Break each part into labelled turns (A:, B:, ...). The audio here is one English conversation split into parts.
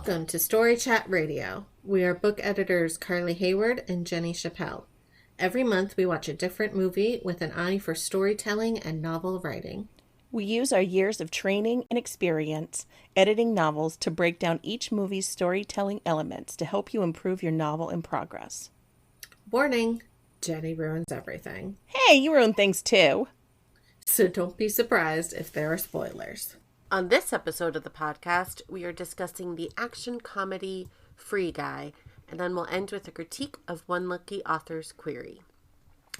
A: Welcome to Story Chat Radio. We are book editors Carly Hayward and Jenny Chappell. Every month we watch a different movie with an eye for storytelling and novel writing.
B: We use our years of training and experience editing novels to break down each movie's storytelling elements to help you improve your novel in progress.
A: Warning, Jenny ruins everything.
B: Hey, you ruin things too.
A: So don't be surprised if there are spoilers.
C: On this episode of the podcast, we are discussing the action comedy Free Guy, and then we'll end with a critique of One Lucky Author's query.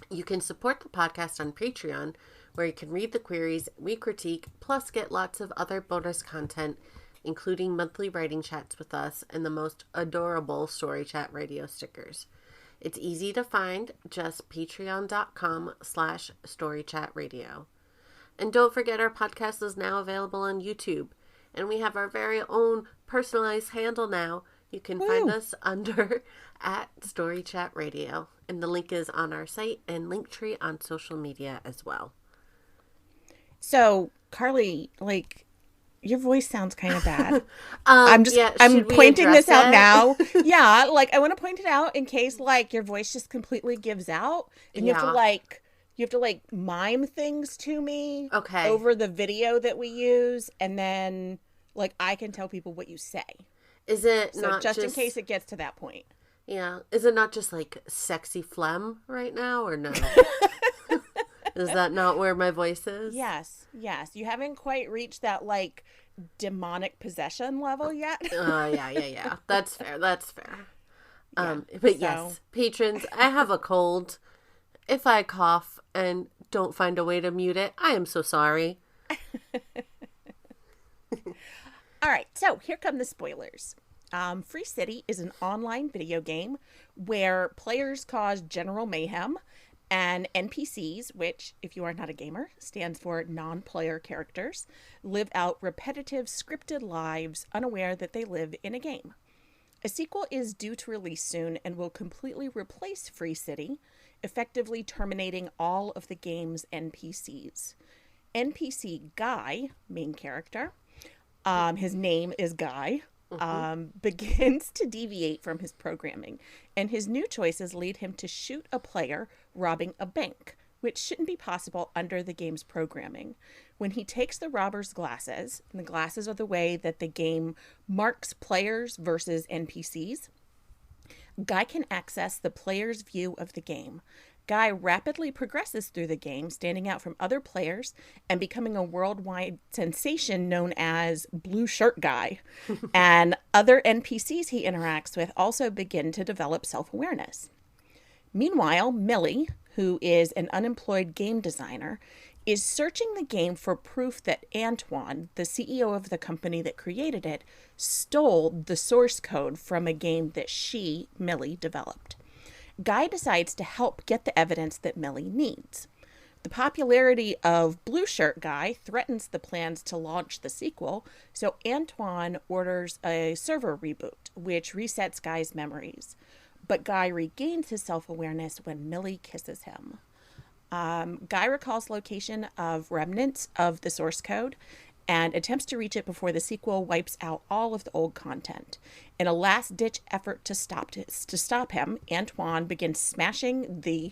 C: You can support the podcast on Patreon, where you can read the queries we critique, plus get lots of other bonus content, including monthly writing chats with us and the most adorable Story Chat Radio stickers. It's easy to find, just patreon.com/storychatradio. And don't forget our podcast is now available on YouTube. And we have our very own personalized handle now. You can find us under @StoryChatRadio. And the link is on our site and Linktree on social media as well.
B: So, Carly, your voice sounds kind of bad. I'm pointing this out now. Yeah, I want to point it out in case, your voice just completely gives out. And you have to mime things to me over the video that we use, and then I can tell people what you say.
C: Is it
B: so
C: not
B: just in case it gets to that point?
C: Yeah. Is it not just sexy phlegm right now, or no? Is that not where my voice is?
B: Yes. You haven't quite reached that demonic possession level yet.
C: Yeah. That's fair.
B: Yeah,
C: yes, patrons, I have a cold. If I cough and don't find a way to mute it, I am so sorry.
B: All right, so here come the spoilers. Free City is an online video game where players cause general mayhem, and NPCs, which, if you are not a gamer, stands for non-player characters, live out repetitive, scripted lives unaware that they live in a game. A sequel is due to release soon and will completely replace Free City, effectively terminating all of the game's NPCs. NPC Guy, main character, his name is Guy, begins to deviate from his programming, and his new choices lead him to shoot a player robbing a bank, which shouldn't be possible under the game's programming. When he takes the robber's glasses, and the glasses are the way that the game marks players versus NPCs, Guy can access the player's view of the game. Guy rapidly progresses through the game, standing out from other players and becoming a worldwide sensation known as Blue Shirt Guy. And other NPCs he interacts with also begin to develop self-awareness. Meanwhile, Millie, who is an unemployed game designer, is searching the game for proof that Antoine, the CEO of the company that created it, stole the source code from a game that she, Millie, developed. Guy decides to help get the evidence that Millie needs. The popularity of Blue Shirt Guy threatens the plans to launch the sequel, so Antoine orders a server reboot, which resets Guy's memories. But Guy regains his self-awareness when Millie kisses him. Guy recalls location of remnants of the source code and attempts to reach it before the sequel wipes out all of the old content. In a last-ditch effort to stop him, Antoine begins smashing the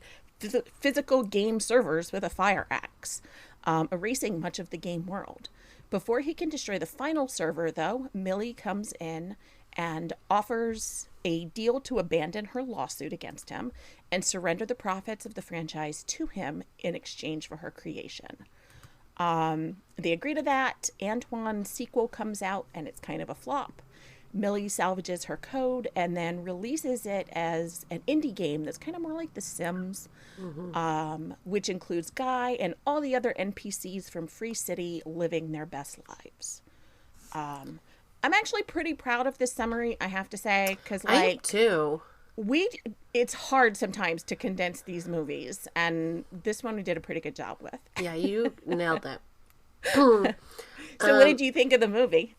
B: physical game servers with a fire axe, erasing much of the game world. Before he can destroy the final server, though, Millie comes in and offers a deal to abandon her lawsuit against him and surrender the profits of the franchise to him in exchange for her creation. They agree to that. Antoine's sequel comes out and it's kind of a flop. Millie salvages her code and then releases it as an indie game that's kind of more like The Sims, which includes Guy and all the other NPCs from Free City living their best lives. I'm actually pretty proud of this summary, I have to say, because
C: I am too.
B: It's hard sometimes to condense these movies, and this one we did a pretty good job with.
C: Yeah, you nailed it.
B: So what did you think of the movie?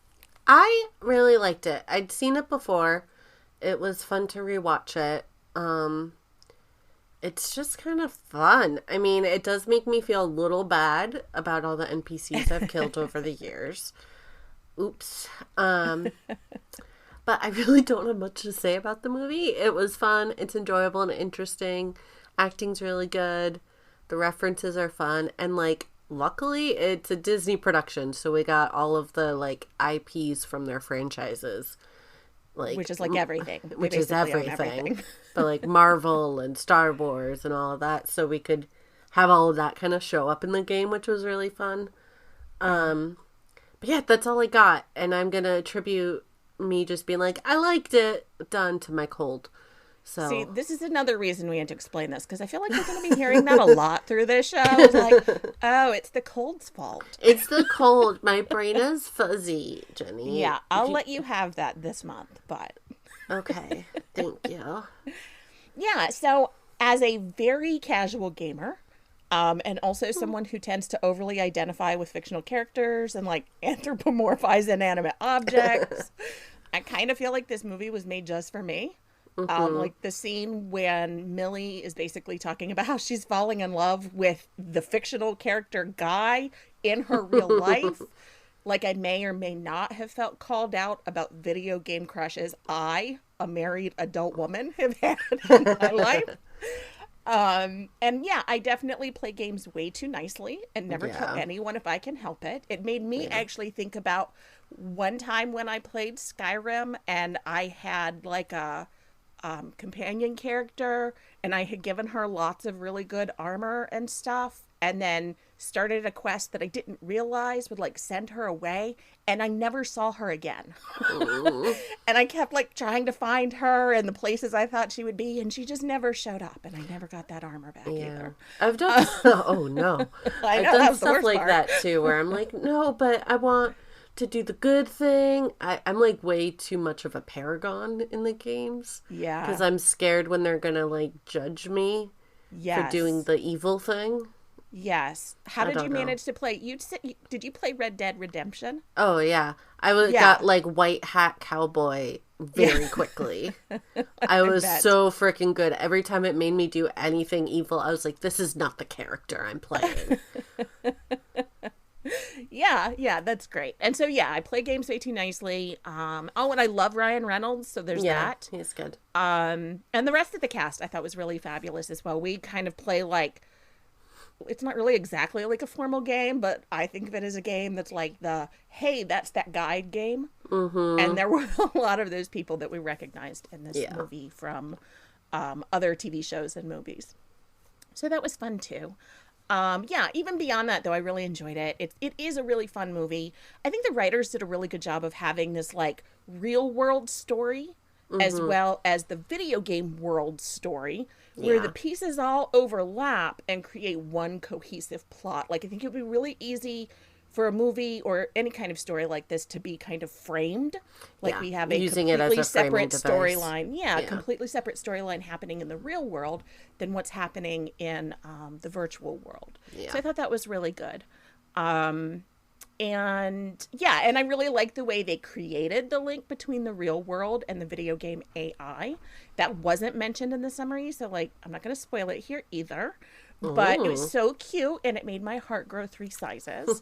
C: I really liked it. I'd seen it before. It was fun to rewatch it. It's just kind of fun. I mean, it does make me feel a little bad about all the NPCs I've killed over the years. Oops. But I really don't have much to say about the movie. It was fun. It's enjoyable and interesting. Acting's really good. The references are fun. And, like, luckily, it's a Disney production. So we got all of the, like, IPs from their franchises. Like,
B: which is like everything.
C: Which is everything. But, like, Marvel and Star Wars and all of that. So we could have all of that kind of show up in the game, which was really fun. But yeah, that's all I got. And I'm going to attribute me just being like, I liked it, done to my cold. So
B: see, this is another reason we had to explain this, because I feel like we're going to be hearing that a lot through this show. It's like, oh, it's the cold's fault.
C: It's the cold. My brain is fuzzy, Jenny.
B: Yeah, I'll let you have that this month, but...
C: Okay, thank you.
B: Yeah, so as a very casual gamer, and also someone who tends to overly identify with fictional characters and, like, anthropomorphize inanimate objects, I kind of feel like this movie was made just for me. Like the scene when Millie is basically talking about how she's falling in love with the fictional character Guy in her real life. Like, I may or may not have felt called out about video game crushes I, a married adult woman, have had in my life. And yeah, I definitely play games way too nicely and never kill anyone if I can help it. It made me actually think about one time when I played Skyrim and I had like a companion character and I had given her lots of really good armor and stuff, and then started a quest that I didn't realize would like send her away, and I never saw her again. And I kept like trying to find her in the places I thought she would be, and she just never showed up, and I never got that armor back either.
C: I've done oh no.
B: I know,
C: I've done
B: that was the
C: stuff
B: worst
C: like
B: part.
C: that too, where I'm like, no, but I want to do the good thing. I'm like way too much of a paragon in the games.
B: Yeah.
C: Because I'm scared when they're gonna like judge me for doing the evil thing.
B: Yes. How did you manage to play? Did you play Red Dead Redemption?
C: Oh yeah, got like white hat cowboy very quickly. I was so freaking good. Every time it made me do anything evil, I was like, this is not the character I'm playing.
B: Yeah, that's great. And so yeah, I play games way too nicely. And I love Ryan Reynolds, so there's that.
C: He's good.
B: And the rest of the cast I thought was really fabulous as well. We kind of play like, it's not really exactly like a formal game, but I think of it as a game that's like the, hey, that's that guide game. Mm-hmm. And there were a lot of those people that we recognized in this movie from other TV shows and movies. So that was fun too. Even beyond that, though, I really enjoyed it. It is a really fun movie. I think the writers did a really good job of having this like real world story as well as the video game world story, where the pieces all overlap and create one cohesive plot. Like, I think it would be really easy for a movie or any kind of story like this to be kind of framed. Like, we have a completely separate storyline. Yeah, completely separate storyline happening in the real world than what's happening in the virtual world. Yeah. So I thought that was really good. And I really like the way they created the link between the real world and the video game AI. That wasn't mentioned in the summary, so like I'm not going to spoil it here either. But it was so cute, and it made my heart grow 3 sizes.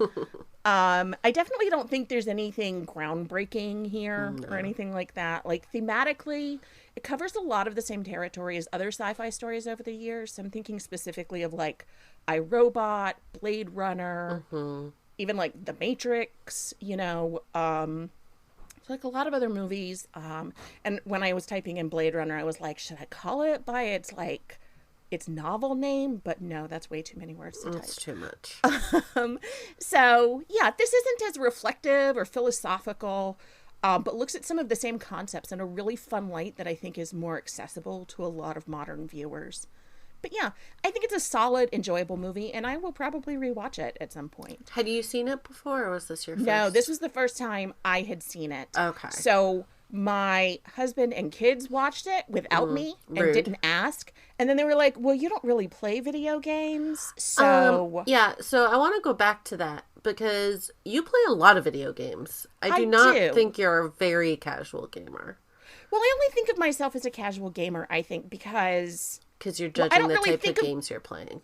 B: I definitely don't think there's anything groundbreaking here or anything like that. Like, thematically, it covers a lot of the same territory as other sci-fi stories over the years. So I'm thinking specifically of, like, iRobot, Blade Runner, even, like, The Matrix, like a lot of other movies. And when I was typing in Blade Runner, I was like, should I call it by its, like, its novel name? But no, that's way too many words to type.
C: That's too much.
B: So yeah, this isn't as reflective or philosophical, but looks at some of the same concepts in a really fun light that I think is more accessible to a lot of modern viewers. But yeah, I think it's a solid, enjoyable movie, and I will probably rewatch it at some point.
C: Had you seen it before, or was this your first?
B: No, this was the first time I had seen it.
C: Okay.
B: So my husband and kids watched it without me and didn't ask. And then they were like, well, you don't really play video games, so...
C: so I want to go back to that, because you play a lot of video games. I do not think you're a very casual gamer.
B: Well, I only think of myself as a casual gamer, I think, because...
C: Because you're judging the type of games you're playing.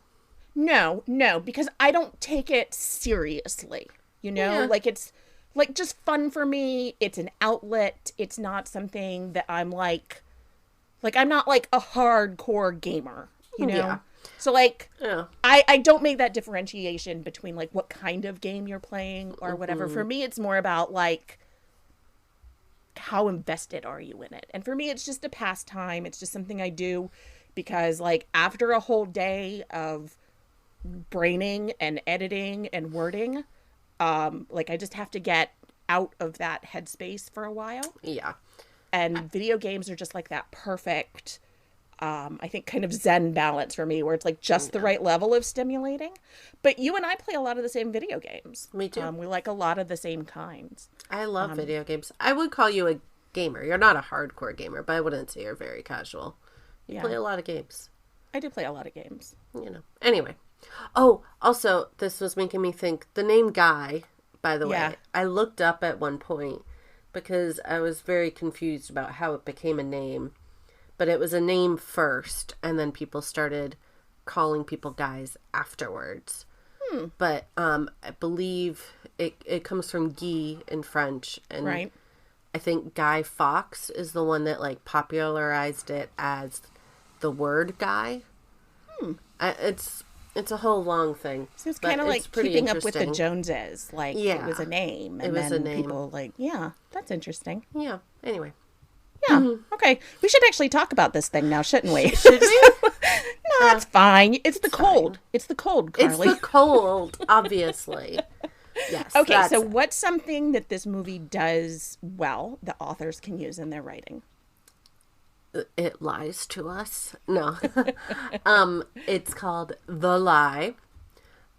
B: No, because I don't take it seriously, Like, it's... like just fun for me. It's an outlet. It's not something that I'm like I'm not like a hardcore gamer, you know?
C: Yeah.
B: So like
C: Yeah.
B: I don't make that differentiation between like what kind of game you're playing or whatever. For me, it's more about like how invested are you in it? And for me, it's just a pastime. It's just something I do because like after a whole day of braining and editing and wording, like I just have to get out of that headspace for a while.
C: Yeah.
B: And video games are just like that perfect, I think, kind of zen balance for me, where it's like just the right level of stimulating. But you and I play a lot of the same video games.
C: Me too.
B: We like a lot of the same kinds.
C: I love video games. I would call you a gamer. You're not a hardcore gamer, but I wouldn't say you're very casual. You play a lot of games.
B: I do play a lot of games.
C: You know. Anyway. Oh, also, this was making me think, the name Guy, by the way, I looked up at one point because I was very confused about how it became a name. But it was a name first, and then people started calling people guys afterwards. But I believe it comes from Guy in French, and
B: right.
C: I think Guy Fawkes is the one that like popularized it as the word guy. It's a whole long thing.
B: So it's kind of like keeping up with the Joneses. Like it was a name, and then people like, that's interesting.
C: Yeah. Anyway.
B: Yeah. Okay. We should actually talk about this thing now, shouldn't we?
C: Should we?
B: No, that's fine. It's the cold. It's the cold, Carly.
C: It's the cold, obviously. Yes.
B: Okay, so what's something that this movie does well that authors can use in their writing?
C: It lies to us. No. It's called The Lie,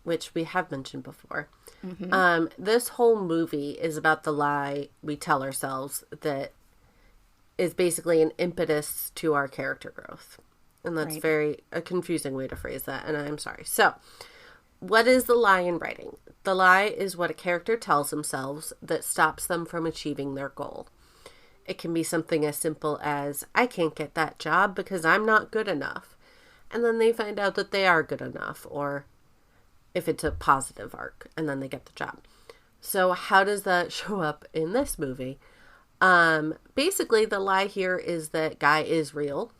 C: which we have mentioned before. This whole movie is about the lie we tell ourselves that is basically an impetus to our character growth. And that's a confusing way to phrase that, and I'm sorry. So, what is the lie in writing? The lie is what a character tells themselves that stops them from achieving their goal. It can be something as simple as, I can't get that job because I'm not good enough. And then they find out that they are good enough, or if it's a positive arc, and then they get the job. So how does that show up in this movie? Basically, the lie here is that Guy is real,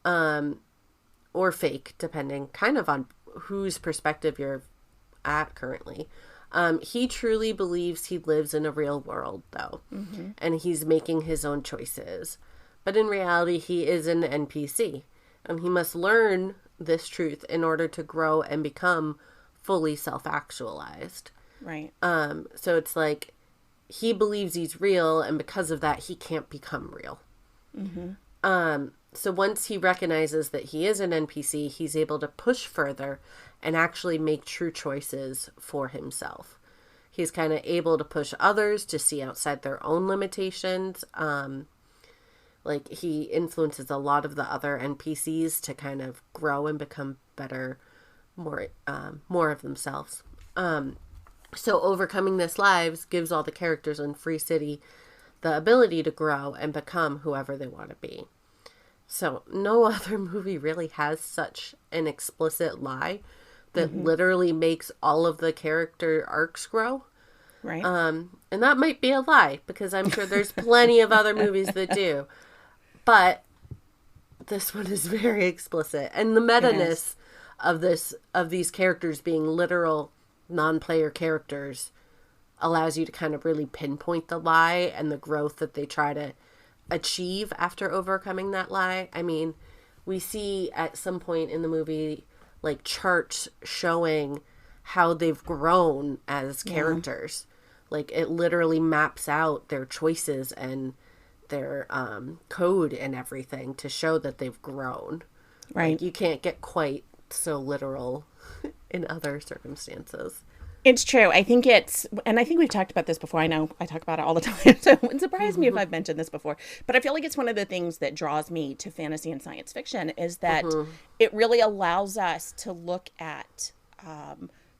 C: or fake, depending kind of on whose perspective you're at currently. He truly believes he lives in a real world, though, and he's making his own choices. But in reality, he is an NPC, and he must learn this truth in order to grow and become fully self-actualized.
B: Right.
C: So it's like he believes he's real, and because of that, he can't become real. So once he recognizes that he is an NPC, he's able to push further and actually make true choices for himself. He's kind of able to push others to see outside their own limitations. Like he influences a lot of the other NPCs to kind of grow and become better, more of themselves. So overcoming this lives gives all the characters in Free City the ability to grow and become whoever they want to be. So no other movie really has such an explicit lie that literally makes all of the character arcs grow.
B: Right.
C: And that might be a lie, because I'm sure there's plenty of other movies that do. But this one is very explicit. And the meta-ness of these characters being literal non-player characters allows you to kind of really pinpoint the lie and the growth that they try to achieve after overcoming that lie. I mean, we see at some point in the movie like charts showing how they've grown as characters. Like it literally maps out their choices and their code and everything to show that they've grown.
B: Right.
C: Like, you can't get quite so literal in other circumstances.
B: It's true. I think and I think we've talked about this before. I know I talk about it all the time, so it wouldn't surprise me if I've mentioned this before. But I feel like it's one of the things that draws me to fantasy and science fiction is that it really allows us to look at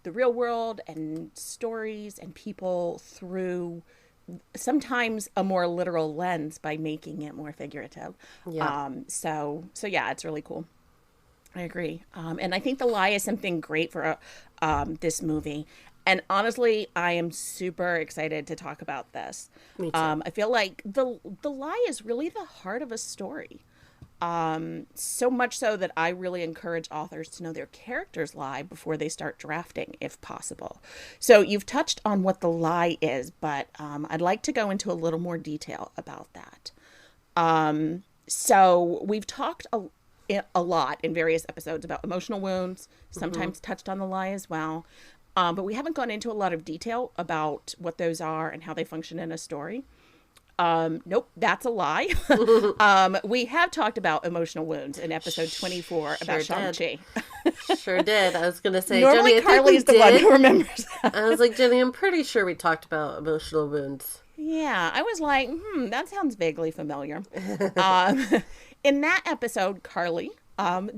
B: the real world and stories and people through sometimes a more literal lens by making it more figurative.
C: Yeah.
B: So yeah, it's really cool. I agree. And I think the lie is something great for this movie. And honestly, I am super excited to talk about this.
C: Me too.
B: I feel like the lie is really the heart of a story. So much so that I really encourage authors to know their character's lie before they start drafting, if possible. So you've touched on what the lie is, but I'd like to go into a little more detail about that. So we've talked a lot in various episodes about emotional wounds, sometimes touched on the lie as well. But we haven't gone into a lot of detail about what those are and how they function in a story. Nope, that's a lie. We have talked about emotional wounds in episode 24 about Shang-Chi.
C: Sure did. I was going to say,
B: Normally
C: Jenny,
B: Carly's the one who remembers that.
C: I was like, Jenny, I'm pretty sure we talked about emotional wounds.
B: Yeah, I was like, that sounds vaguely familiar. In that episode, Carly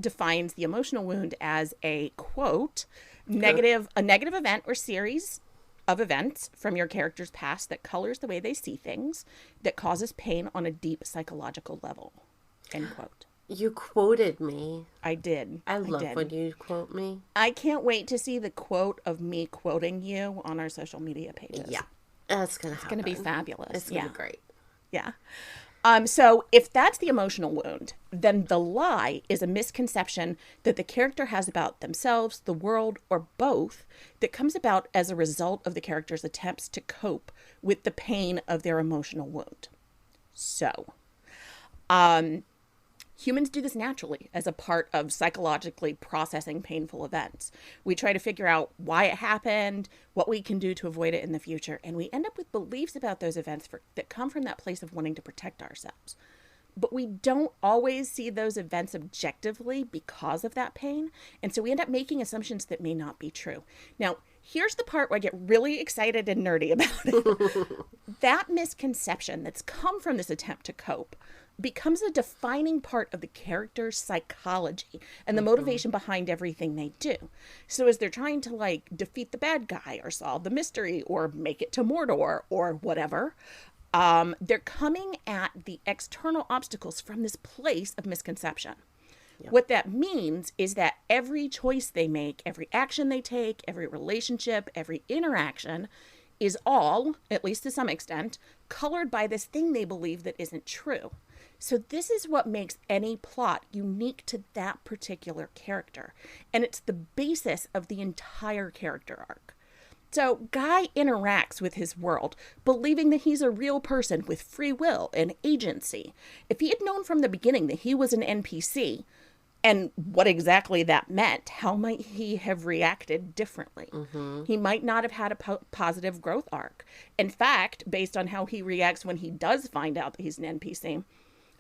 B: defines the emotional wound as a, quote, a negative event or series of events from your character's past that colors the way they see things, that causes pain on a deep psychological level, end quote.
C: You quoted me.
B: I did.
C: I love when you quote me.
B: I can't wait to see the quote of me quoting you on our social media pages.
C: Yeah, that's going to happen.
B: It's going to be fabulous.
C: It's going to be great.
B: Yeah. So if that's the emotional wound, then the lie is a misconception that the character has about themselves, the world, or both that comes about as a result of the character's attempts to cope with the pain of their emotional wound. So, humans do this naturally as a part of psychologically processing painful events. We try to figure out why it happened, what we can do to avoid it in the future, and we end up with beliefs about those events that come from that place of wanting to protect ourselves. But we don't always see those events objectively because of that pain, and so we end up making assumptions that may not be true. Now, here's the part where I get really excited and nerdy about it. That misconception that's come from this attempt to cope becomes a defining part of the character's psychology and the motivation behind everything they do. So as they're trying to defeat the bad guy or solve the mystery or make it to Mordor or whatever, they're coming at the external obstacles from this place of misconception. Yep. What that means is that every choice they make, every action they take, every relationship, every interaction is all, at least to some extent, colored by this thing they believe that isn't true. So this is what makes any plot unique to that particular character. And it's the basis of the entire character arc. So Guy interacts with his world, believing that he's a real person with free will and agency. If he had known from the beginning that he was an NPC, and what exactly that meant, how might he have reacted differently? He might not have had a positive growth arc. In fact, based on how he reacts when he does find out that he's an NPC,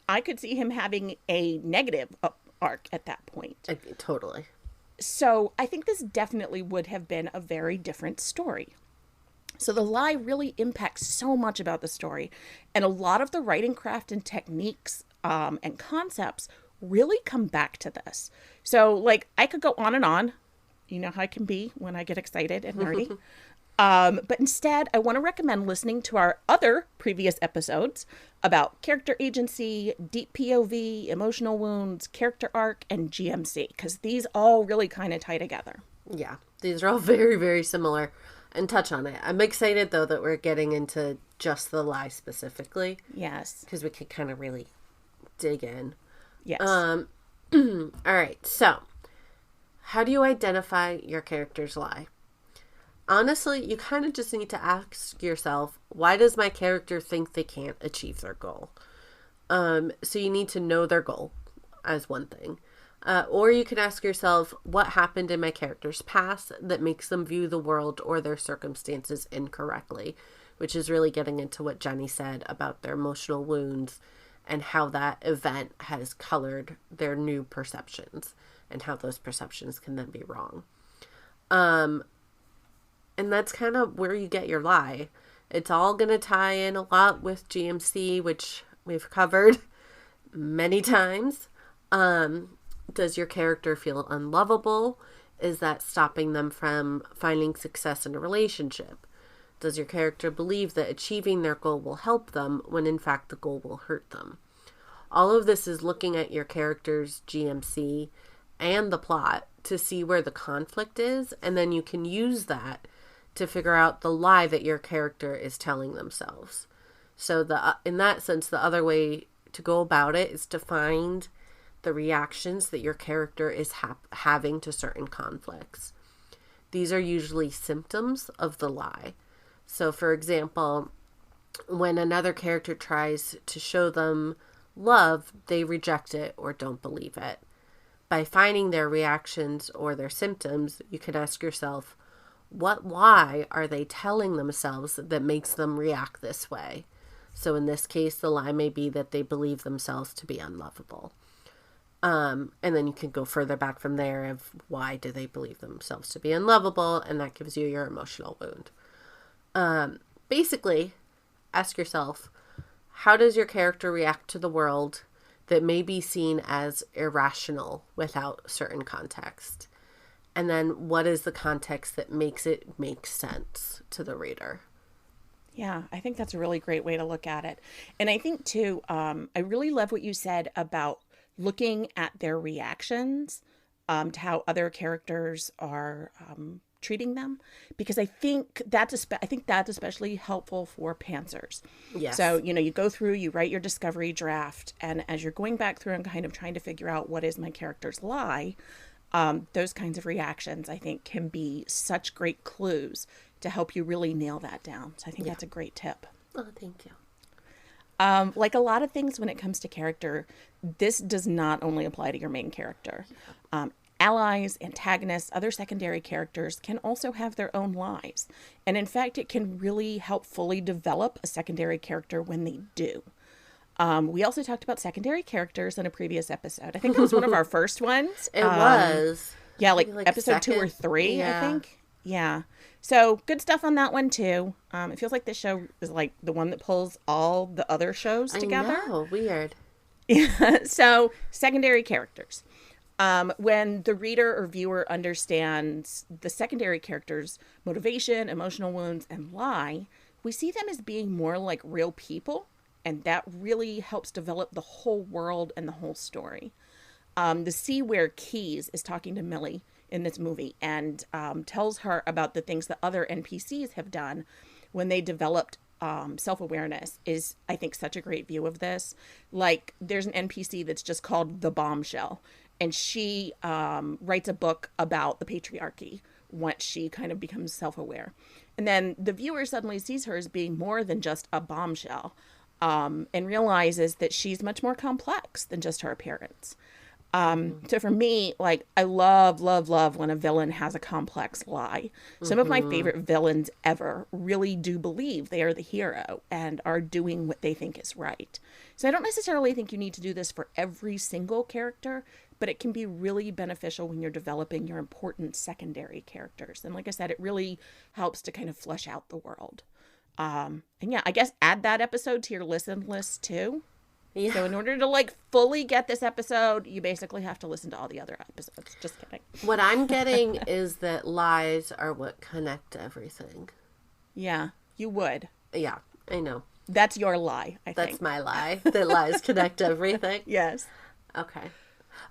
B: I could see him having a negative arc at that point.
C: Totally.
B: So I think this definitely would have been a very different story. So the lie really impacts so much about the story. And a lot of the writing craft and techniques and concepts really come back to this. So I could go on and on. You know how I can be when I get excited and nerdy. But instead, I want to recommend listening to our other previous episodes about character agency, deep POV, emotional wounds, character arc, and GMC, because these all really kind of tie together.
C: Yeah, these are all very, very similar and touch on it. I'm excited, though, that we're getting into just the lie specifically.
B: Yes.
C: Because we could kind of really dig in.
B: Yes.
C: All right, so how do you identify your character's lie? Honestly, you kind of just need to ask yourself, why does my character think they can't achieve their goal? So you need to know their goal as one thing. Or you can ask yourself, what happened in my character's past that makes them view the world or their circumstances incorrectly? Which is really getting into what Jenny said about their emotional wounds and how that event has colored their new perceptions and how those perceptions can then be wrong. And that's kind of where you get your lie. It's all going to tie in a lot with GMC, which we've covered many times. Does your character feel unlovable? Is that stopping them from finding success in a relationship? Does your character believe that achieving their goal will help them when in fact the goal will hurt them? All of this is looking at your character's GMC and the plot to see where the conflict is, and then you can use that to figure out the lie that your character is telling themselves. So in that sense, the other way to go about it is to find the reactions that your character is having to certain conflicts. These are usually symptoms of the lie. So, for example, when another character tries to show them love, they reject it or don't believe it. By finding their reactions or their symptoms, you can ask yourself, what lie are they telling themselves that makes them react this way? So in this case, the lie may be that they believe themselves to be unlovable. And then you can go further back from there of why do they believe themselves to be unlovable, and that gives you your emotional wound. Basically, ask yourself, how does your character react to the world that may be seen as irrational without certain context? And then what is the context that makes it make sense to the reader?
B: Yeah, I think that's a really great way to look at it. And I think, too, I really love what you said about looking at their reactions to how other characters are treating them, because I think that's especially helpful for pantsers.
C: Yes.
B: So, you go through, you write your discovery draft, and as you're going back through and kind of trying to figure out what is my character's lie, those kinds of reactions, I think, can be such great clues to help you really nail that down. So I think that's a great tip.
C: Oh, thank you.
B: Like a lot of things when it comes to character, this does not only apply to your main character. Allies, antagonists, other secondary characters can also have their own lies. And in fact, it can really help fully develop a secondary character when they do. We also talked about secondary characters in a previous episode. I think it was one of our first ones.
C: It was.
B: Yeah, like episode 2 or 3,
C: yeah.
B: I think. Yeah. So good stuff on that one too. It feels like this show is like the one that pulls all the other shows together.
C: I know, weird.
B: So secondary characters. When the reader or viewer understands the secondary characters' motivation, emotional wounds, and lie, we see them as being more like real people, and that really helps develop the whole world and the whole story. The see where Keys is talking to Millie in this movie and tells her about the things that other NPCs have done when they developed self-awareness is, I think, such a great view of this. Like, there's an NPC that's just called The Bombshell, and she writes a book about the patriarchy once she kind of becomes self-aware. And then the viewer suddenly sees her as being more than just a bombshell, and realizes that she's much more complex than just her appearance. So for me, like, I love when a villain has a complex lie. Some of my favorite villains ever really do believe they are the hero and are doing what they think is right. So I don't necessarily think you need to do this for every single character, but it can be really beneficial when you're developing your important secondary characters. And like I said, it really helps to kind of flesh out the world. And yeah, I guess add that episode to your listen list too. Yeah. So in order to like fully get this episode, you basically have to listen to all the other episodes. Just kidding.
C: What I'm getting is that lies are what connect everything.
B: Yeah, you would.
C: Yeah, I know.
B: That's your lie, I think.
C: That's my lie. That lies connect everything.
B: Yes.
C: Okay.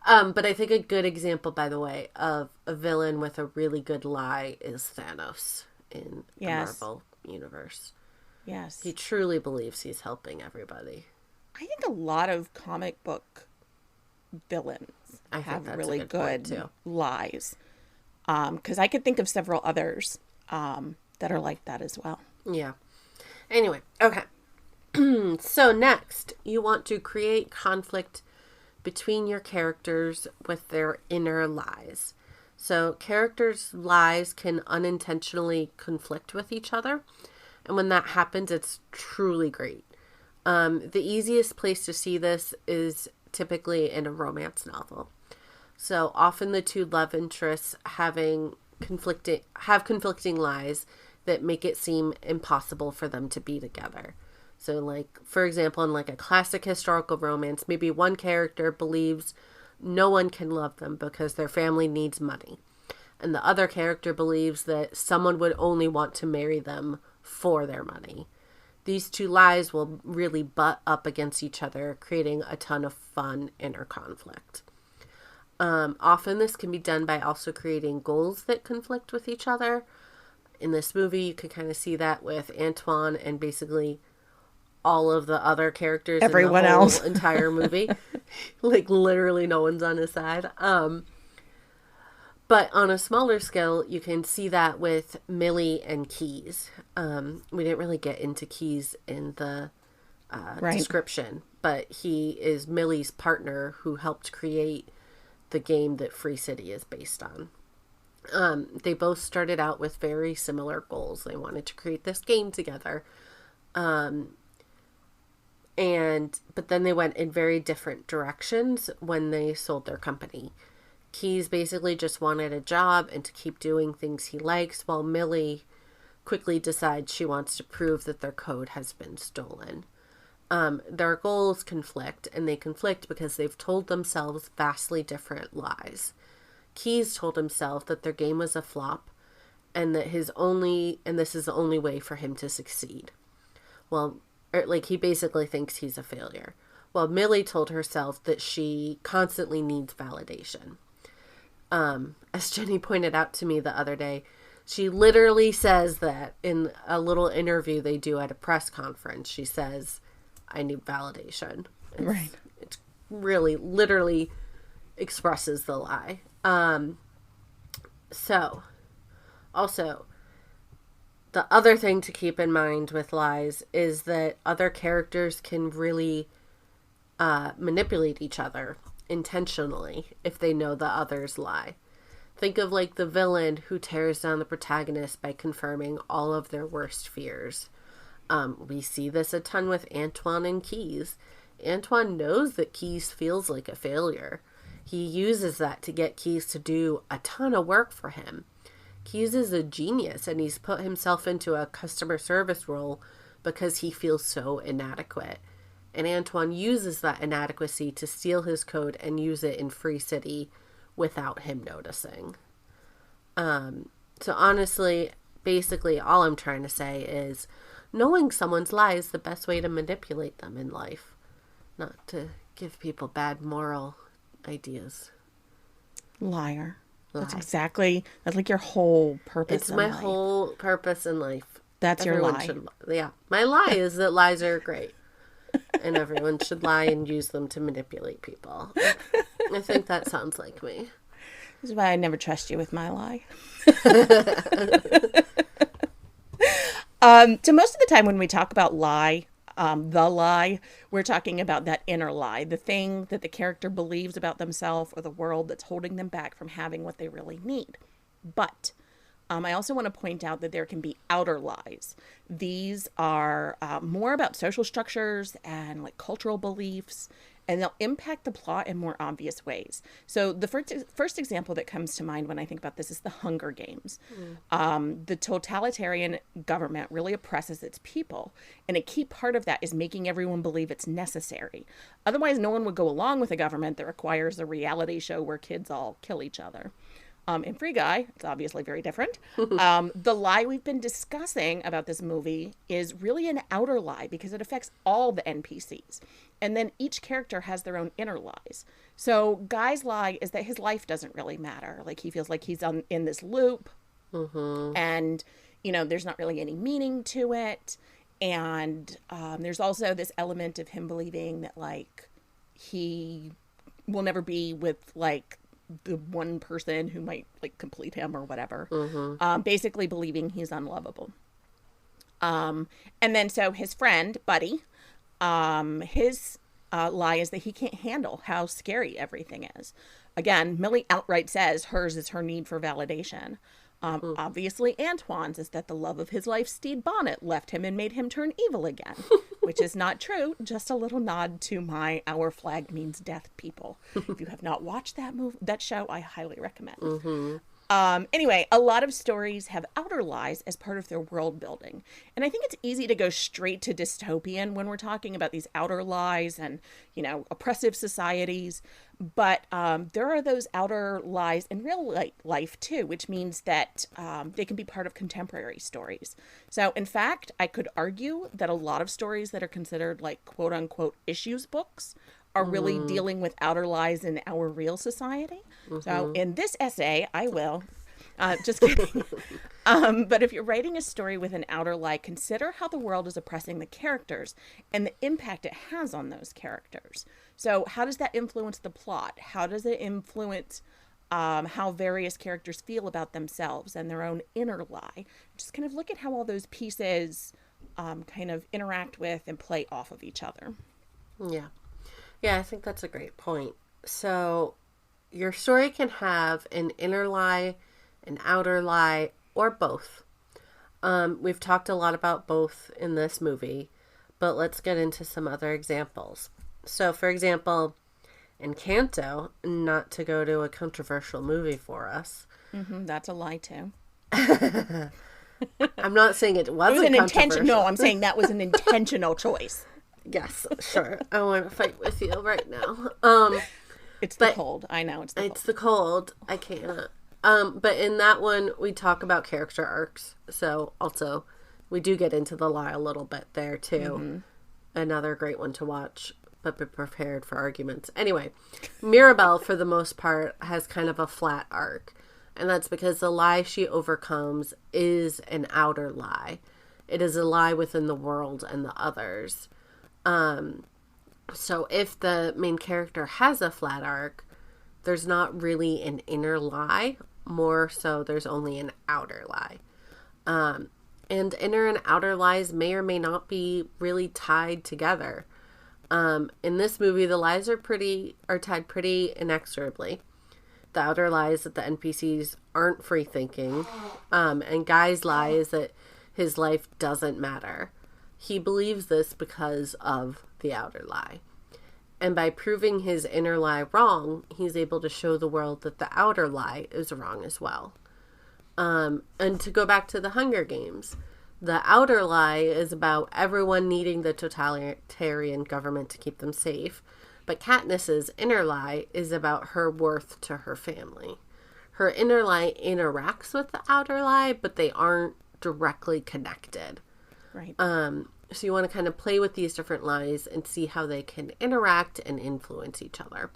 C: But I think a good example, by the way, of a villain with a really good lie is Thanos in the Marvel universe.
B: Yes.
C: He truly believes he's helping everybody.
B: I think a lot of comic book villains have really good lies. Because I could think of several others that are like that as well.
C: Yeah. Anyway, okay. So next, you want to create conflict between your characters with their inner lies. So characters' lies can unintentionally conflict with each other. And when that happens, it's truly great. The easiest place to see this is typically in a romance novel. So often the two love interests have conflicting lies that make it seem impossible for them to be together. So like, for example, in like a classic historical romance, maybe one character believes no one can love them because their family needs money. And the other character believes that someone would only want to marry them for their money. These two lies will really butt up against each other, creating a ton of fun inner conflict. Often this can be done by also creating goals that conflict with each other. In this movie, you can kind of see that with Antoine and basically all of the other characters
B: Everyone
C: in the whole
B: else.
C: entire movie. Like, literally no one's on his side. But on a smaller scale, you can see that with Millie and Keys. We didn't really get into Keys in the description, but he is Millie's partner who helped create the game that Free City is based on. They both started out with very similar goals. They wanted to create this game together. But then they went in very different directions when they sold their company. Keys basically just wanted a job and to keep doing things he likes, while Millie quickly decides she wants to prove that their code has been stolen. Their goals conflict, and they conflict because they've told themselves vastly different lies. Keys told himself that their game was a flop and that this is the only way for him to succeed. He basically thinks he's a failure. While Millie told herself that she constantly needs validation. As Jenny pointed out to me the other day, she literally says that in a little interview they do at a press conference. She says, I need validation.
B: Right.
C: It really, literally expresses the lie. So, also, the other thing to keep in mind with lies is that other characters can really manipulate each other intentionally if they know the others lie. Think of like the villain who tears down the protagonist by confirming all of their worst fears. We see this a ton with Antoine and Keys. Antoine knows that Keys feels like a failure. He uses that to get Keys to do a ton of work for him. Keys is a genius, and he's put himself into a customer service role because he feels so inadequate. And Antoine uses that inadequacy to steal his code and use it in Free City without him noticing. So honestly, basically all I'm trying to say is knowing someone's lie is the best way to manipulate them in life. Not to give people bad moral ideas.
B: Liar. That's like your whole purpose
C: It's
B: in
C: my
B: life.
C: whole purpose in life.
B: That's
C: Everyone
B: your lie.
C: Yeah. My lie is that lies are great. And everyone should lie and use them to manipulate people. I think that sounds like me.
B: This is why I never trust you with my lie. So most of the time when we talk about lie, the lie, we're talking about that inner lie, the thing that the character believes about themselves or the world that's holding them back from having what they really need. But I also want to point out that there can be outer lies. These are more about social structures and like cultural beliefs, and they'll impact the plot in more obvious ways. So the first example that comes to mind when I think about this is the Hunger Games. The totalitarian government really oppresses its people, and a key part of that is making everyone believe it's necessary. Otherwise, no one would go along with a government that requires a reality show where kids all kill each other. In Free Guy, it's obviously very different. The lie we've been discussing about this movie is really an outer lie because it affects all the NPCs. And then each character has their own inner lies. So Guy's lie is that his life doesn't really matter. Like he feels like he's in this loop and, there's not really any meaning to it. And there's also this element of him believing that like he will never be with like the one person who might like complete him or whatever, basically believing he's unlovable. And then so his friend Buddy, his lie is that he can't handle how scary everything is. Again, Millie outright says hers is her need for validation. Obviously Antoine's is that the love of his life, Stede Bonnet, left him and made him turn evil again, which is not true. Just a little nod to my Our Flag Means Death people. If you have not watched that show, I highly recommend. Anyway, a lot of stories have outer lies as part of their world building. And I think it's easy to go straight to dystopian when we're talking about these outer lies and, oppressive societies. But there are those outer lies in real life too, which means that they can be part of contemporary stories. So in fact, I could argue that a lot of stories that are considered like quote unquote issues books are really dealing with outer lies in our real society. So in this essay, I will Just kidding. But if you're writing a story with an outer lie, consider how the world is oppressing the characters and the impact it has on those characters. So how does that influence the plot? How does it influence how various characters feel about themselves and their own inner lie? Just kind of look at how all those pieces kind of interact with and play off of each other.
C: Yeah. Yeah, I think that's a great point. So your story can have an inner lie, an outer lie, or both. We've talked a lot about both in this movie, but let's get into some other examples. So, for example, Encanto, not to go to a controversial movie for us.
B: That's a lie, too.
C: I'm not saying it wasn't
B: an
C: controversial.
B: No, I'm saying that was an intentional choice.
C: Yes, sure. I want to fight with you right now.
B: It's the cold. I know it's the cold.
C: It's the cold. I can't. But in that one, we talk about character arcs. So also, we do get into the lie a little bit there too. Another great one to watch, but be prepared for arguments. Anyway, Mirabelle, for the most part, has kind of a flat arc. And that's because the lie she overcomes is an outer lie. It is a lie within the world and the others. So if the main character has a flat arc, there's not really an inner lie. More so, there's only an outer lie. And inner and outer lies may or may not be really tied together. In this movie, the lies are tied pretty inexorably. The outer lie is that the NPCs aren't free thinking, and Guy's lie is that his life doesn't matter. He believes this because of the outer lie. And by proving his inner lie wrong, he's able to show the world that the outer lie is wrong as well. And to go back to the Hunger Games, the outer lie is about everyone needing the totalitarian government to keep them safe. But Katniss's inner lie is about her worth to her family. Her inner lie interacts with the outer lie, but they aren't directly connected.
B: Right.
C: So you want to kind of play with these different lies and see how they can interact and influence each other.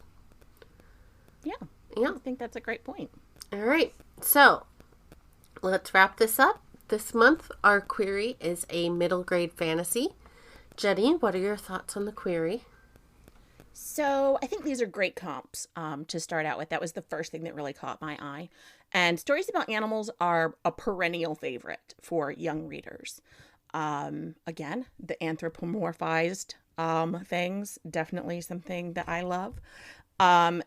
B: Yeah.
C: Yeah.
B: I think that's a great point.
C: All right. So let's wrap this up. This month, our query is a middle grade fantasy. Jenny, what are your thoughts on the query?
B: So I think these are great comps to start out with. That was the first thing that really caught my eye. And stories about animals are a perennial favorite for young readers. Again, the anthropomorphized things, definitely something that I love.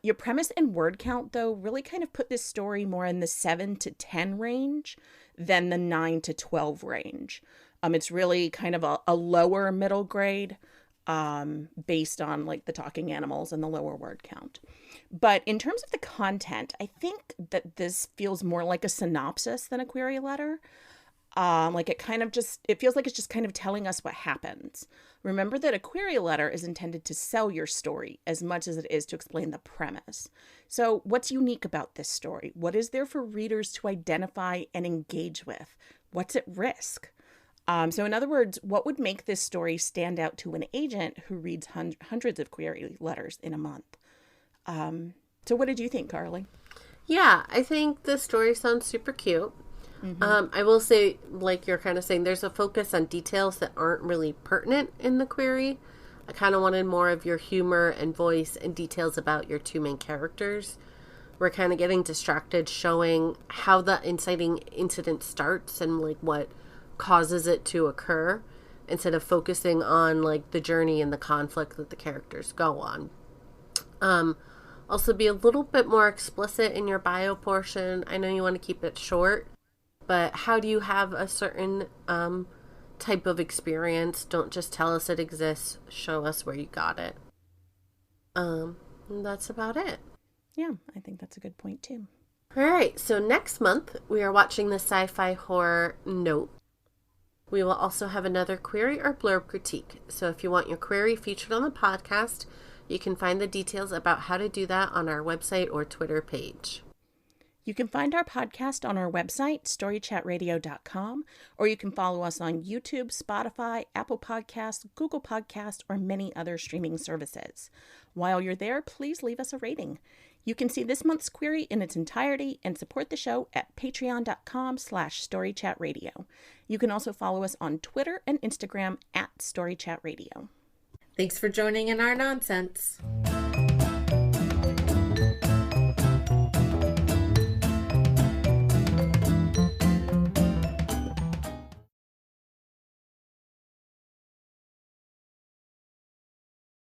B: Your premise and word count, though, really kind of put this story more in the 7 to 10 range than the 9 to 12 range. It's really kind of a lower middle grade based on like the talking animals and the lower word count. But in terms of the content, I think that this feels more like a synopsis than a query letter. Like it feels like it's just kind of telling us what happens. Remember that a query letter is intended to sell your story as much as it is to explain the premise. So what's unique about this story? What is there for readers to identify and engage with? What's at risk? So in other words, what would make this story stand out to an agent who reads hundreds of query letters in a month? So what did you think, Carly?
C: Yeah, I think the story sounds super cute. I will say, like you're kind of saying, there's a focus on details that aren't really pertinent in the query. I kind of wanted more of your humor and voice and details about your two main characters. We're kind of getting distracted showing how the inciting incident starts and like what causes it to occur instead of focusing on like the journey and the conflict that the characters go on. Also be a little bit more explicit in your bio portion. I know you want to keep it short, but how do you have a certain type of experience? Don't just tell us it exists. Show us where you got it. That's about it.
B: Yeah, I think that's a good point too.
C: All right, so next month we are watching the sci-fi horror Nope. We will also have another query or blurb critique. So if you want your query featured on the podcast, you can find the details about how to do that on our website or Twitter page.
B: You can find our podcast on our website, storychatradio.com, or you can follow us on YouTube, Spotify, Apple Podcasts, Google Podcasts, or many other streaming services. While you're there, please leave us a rating. You can see this month's query in its entirety and support the show at patreon.com/storychatradio. You can also follow us on Twitter and Instagram at storychatradio.
A: Thanks for joining in our nonsense.